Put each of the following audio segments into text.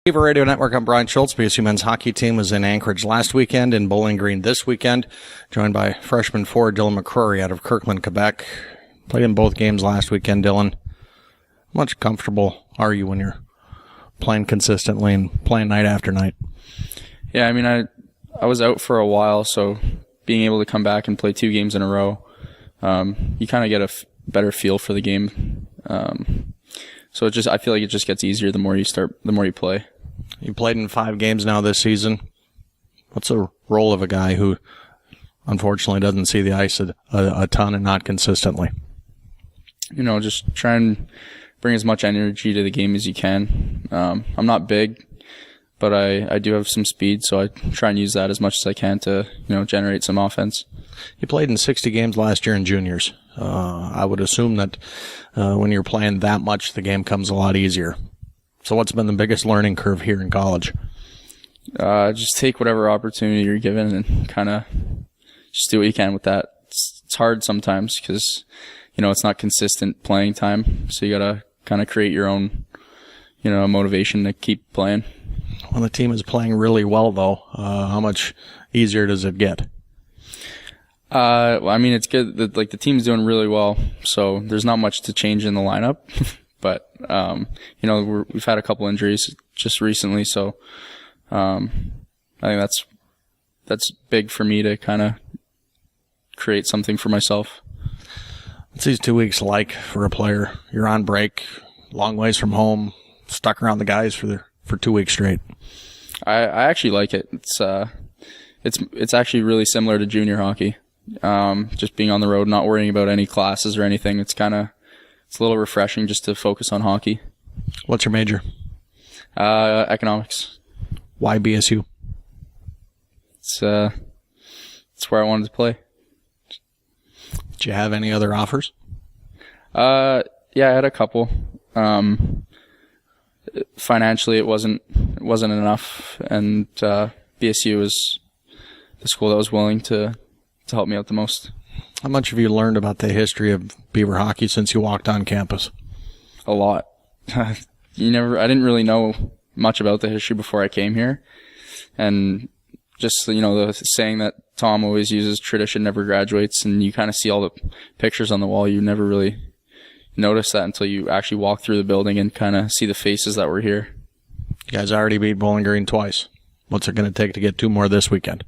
Beaver Radio Network, I'm Brian Schultz. BSU men's hockey team was in Anchorage last weekend, in Bowling Green this weekend, joined by freshman forward Dylan McCrory out of Kirkland, Quebec. Played in both games last weekend, Dylan. How much comfortable are you when you're playing consistently and playing night after night? Yeah, I mean, I was out for a while, so being able to come back and play 2 games in a row, you kind of get a better feel for the game. So I feel like it just gets easier the more you play. You played in 5 games now this season. What's the role of a guy who unfortunately doesn't see the ice a ton and not consistently? Just try and bring as much energy to the game as you can. I'm not big, but I do have some speed, so I try and use that as much as I can to, generate some offense. You played in 60 games last year in juniors. I would assume that when you're playing that much, the game comes a lot easier. So what's been the biggest learning curve here in college? Just take whatever opportunity you're given and kind of just do what you can with that. It's hard sometimes because, it's not consistent playing time. So you got to kind of create your own, motivation to keep playing. When the team is playing really well, though, how much easier does it get? Well, I mean, it's good that, the team's doing really well, so there's not much to change in the lineup. But, we've had a couple injuries just recently, so I think that's big for me to kind of create something for myself. What's these 2 weeks like for a player? You're on break, long ways from home, stuck around the guys for 2 weeks straight. I actually like it. It's actually really similar to junior hockey. Just being on the road, not worrying about any classes or anything. It's a little refreshing just to focus on hockey. What's your major? Economics. Why BSU? It's where I wanted to play. Did you have any other offers? Yeah, I had a couple. Financially, it wasn't enough, and BSU was the school that was willing to help me out the most. How much have you learned about the history of Beaver hockey since you walked on campus? A lot. I didn't really know much about the history before I came here. And just, the saying that Tom always uses, tradition never graduates, and you kind of see all the pictures on the wall. You never really notice that until you actually walk through the building and kind of see the faces that were here. You guys already beat Bowling Green twice. What's it going to take to get 2 more this weekend?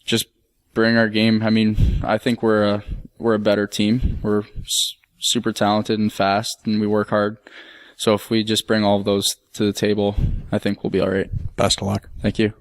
Just bring our game. I mean, I think we're a better team. We're super talented and fast, and we work hard. So if we just bring all of those to the table, I think we'll be all right. Best of luck. Thank you.